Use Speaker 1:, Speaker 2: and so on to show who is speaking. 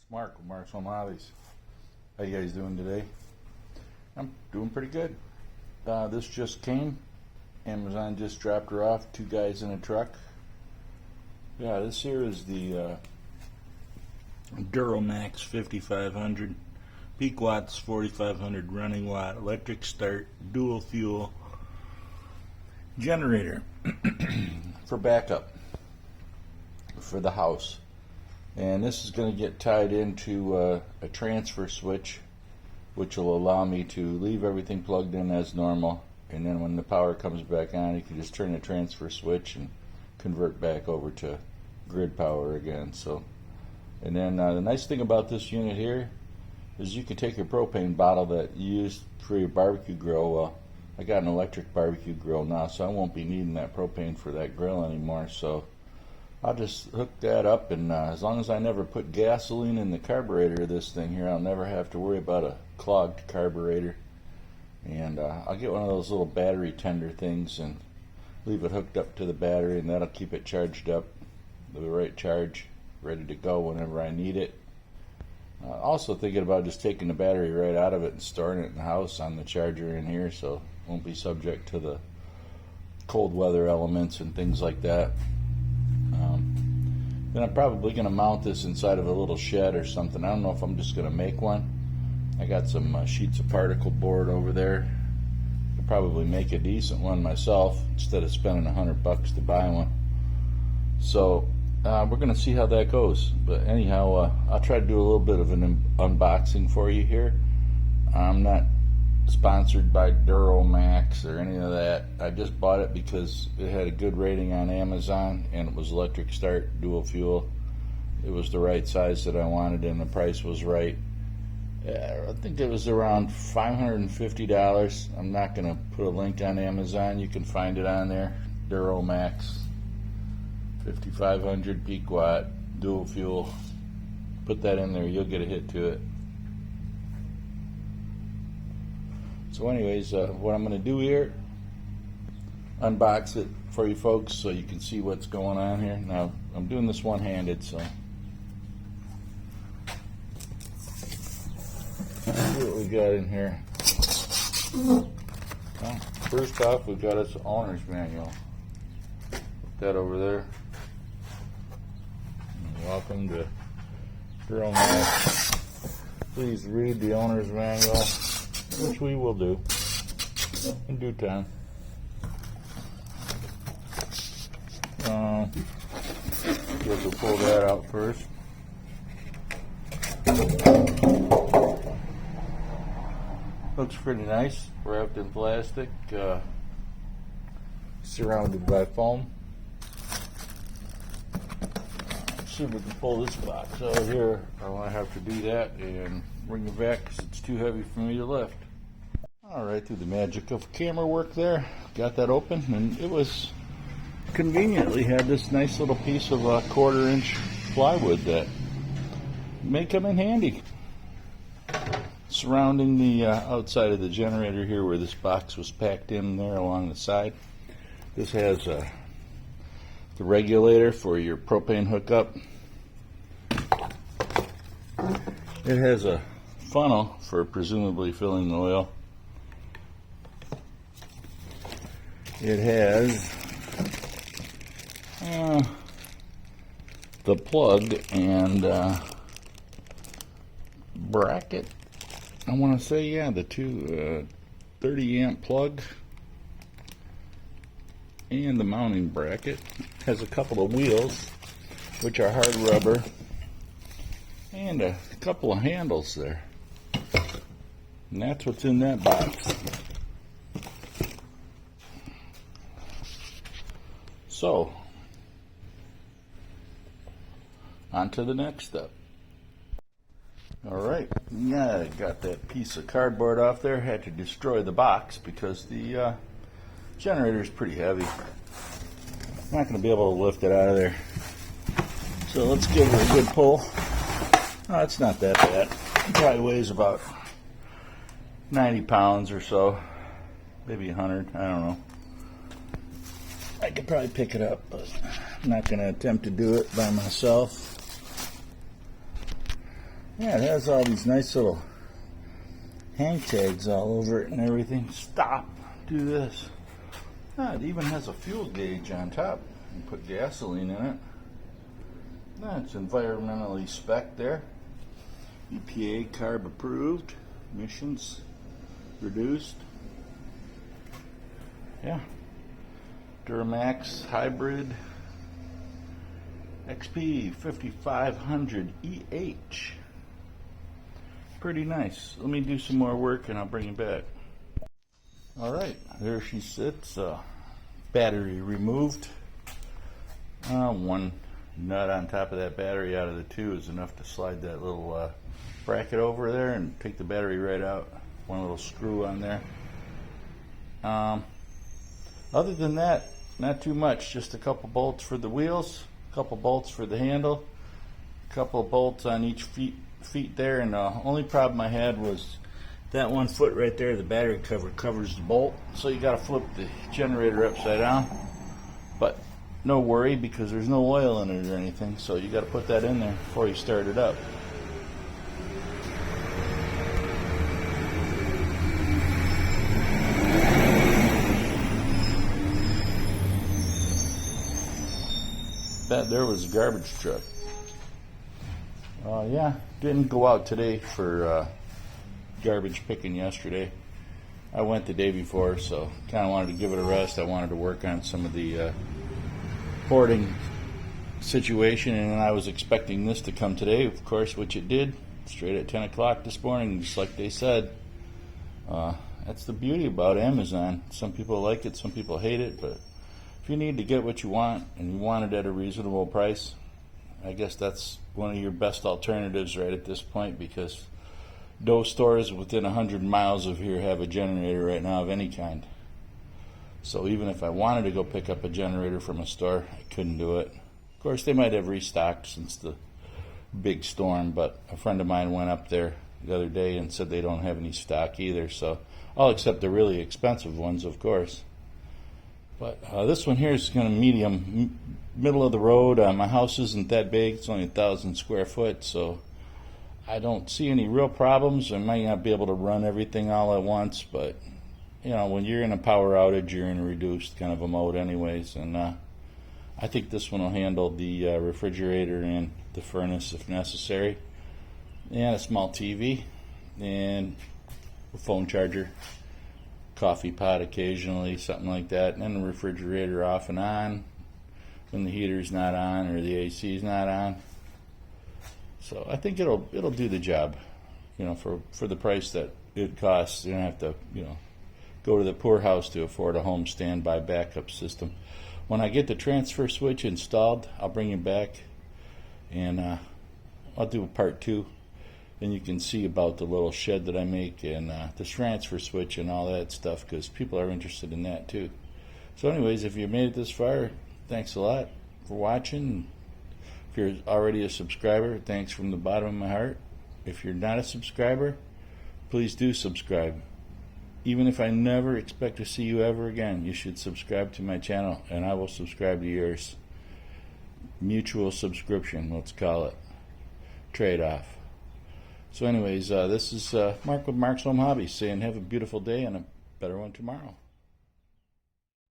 Speaker 1: It's Mark with Mark's Home Hobbies. How you guys doing today? I'm doing pretty good. This just came. Amazon just dropped her off. 2 guys in a truck. Yeah, this here is the Duramax 5500. Peak watts 4500, running watt, electric start, dual fuel generator for backup for the house. And this is going to get tied into a transfer switch, which will allow me to leave everything plugged in as normal, and then when the power comes back on, you can just turn the transfer switch and convert back over to grid power again. So, and then the nice thing about this unit here is you can take your propane bottle that you used for your barbecue grill. Well, I got an electric barbecue grill now, so I won't be needing that propane for that grill anymore. So I'll just hook that up, and as long as I never put gasoline in the carburetor of this thing here, I'll never have to worry about a clogged carburetor. And I'll get one of those little battery tender things and leave it hooked up to the battery, and that'll keep it charged up with the right charge, ready to go whenever I need it. Also thinking about just taking the battery right out of it and storing it in the house on the charger in here, so it won't be subject to the cold weather elements and things like that. Then I'm probably going to mount this inside of a little shed or something. I don't know if I'm just going to make one. I got some sheets of particle board over there. I'll probably make a decent one myself instead of spending $100 to buy one. So we're going to see how that goes. But anyhow, I'll try to do a little bit of an unboxing for you here. I'm not sponsored by Duramax or any of that. I just bought it because it had a good rating on Amazon, and it was electric start, dual fuel. It was the right size that I wanted, and the price was right. I think it was around $550. I'm not going to put a link on Amazon. You can find it on there. Duramax 5500 peak watt, dual fuel. Put that in there, you'll get a hit to it. So anyways, what I'm going to do here, unbox it for you folks so you can see what's going on here. Now, I'm doing this one-handed, so let's see what we got in here. Well, first off, we've got us owner's manual. Put that over there. Welcome to Duramax. Please read the owner's manual, which we will do in due time. Guess we'll pull that out first. Looks pretty nice, wrapped in plastic, surrounded by foam. Let's see if we can pull this box out of here. I want to have to do that and bring it back because it's too heavy for me to lift. Alright, through the magic of camera work there, got that open, and it was conveniently had this nice little piece of 1/4 inch plywood that may come in handy. Surrounding the outside of the generator here where this box was packed in there along the side, this has the regulator for your propane hookup. It has a funnel for presumably filling the oil. It has the plug and bracket. I want to say, yeah, the two 30 amp plug and the mounting bracket. Has a couple of wheels, which are hard rubber, and a couple of handles there. And that's what's in that box. So, on to the next step. Alright, yeah, I got that piece of cardboard off there. Had to destroy the box because the generator is pretty heavy. I'm not going to be able to lift it out of there. So let's give it a good pull. Oh, it's not that bad. It probably weighs about 90 pounds or so. Maybe 100, I don't know. I could probably pick it up, but I'm not going to attempt to do it by myself. Yeah, it has all these nice little hang tags all over it and everything. Stop. Do this. Ah, it even has a fuel gauge on top. You put gasoline in it. That's environmentally spec there. EPA carb approved. Emissions reduced. Yeah. Duramax hybrid XP 5500 EH. Pretty nice. Let me do some more work and I'll bring it back. Alright, there she sits. Battery removed. One nut on top of that battery out of the two is enough to slide that little bracket over there and take the battery right out. One little screw on there. Other than that, not too much. Just a couple bolts for the wheels, a couple bolts for the handle, a couple bolts on each feet there, and the only problem I had was that one foot right there, the battery cover covers the bolt, so you got to flip the generator upside down. But no worry, because there's no oil in it or anything, so you got to put that in there before you start it up. That there was a garbage truck. Yeah, didn't go out today for garbage picking yesterday. I went the day before, so kind of wanted to give it a rest. I wanted to work on some of the hoarding situation, and I was expecting this to come today, of course, which it did, straight at 10 o'clock this morning, just like they said. That's the beauty about Amazon. Some people like it, some people hate it, but if you need to get what you want and you want it at a reasonable price, I guess that's one of your best alternatives right at this point, because no stores within 100 miles of here have a generator right now of any kind. So even if I wanted to go pick up a generator from a store, I couldn't do it. Of course, they might have restocked since the big storm, but a friend of mine went up there the other day and said they don't have any stock either, so all except the really expensive ones, of course. But this one here is kind of medium, middle of the road. My house isn't that big. It's only 1,000 square foot, so I don't see any real problems. I might not be able to run everything all at once, but you know, when you're in a power outage, you're in a reduced kind of a mode anyways. And I think this one will handle the refrigerator and the furnace if necessary, and a small TV, and a phone charger, coffee pot occasionally, something like that, and then the refrigerator off and on when the heater's not on or the AC's not on. So I think it'll do the job, you know, for the price that it costs. You don't have to, you know, go to the poorhouse to afford a home standby backup system. When I get the transfer switch installed, I'll bring it back, and I'll do a part 2. Then you can see about the little shed that I make and the transfer switch and all that stuff, because people are interested in that too. So anyways, if you made it this far, thanks a lot for watching. If you're already a subscriber, thanks from the bottom of my heart. If you're not a subscriber, please do subscribe. Even if I never expect to see you ever again, you should subscribe to my channel, and I will subscribe to yours. Mutual subscription, let's call it. Trade-off. So anyways, this is Mark with Mark's Home Hobbies saying have a beautiful day and a better one tomorrow.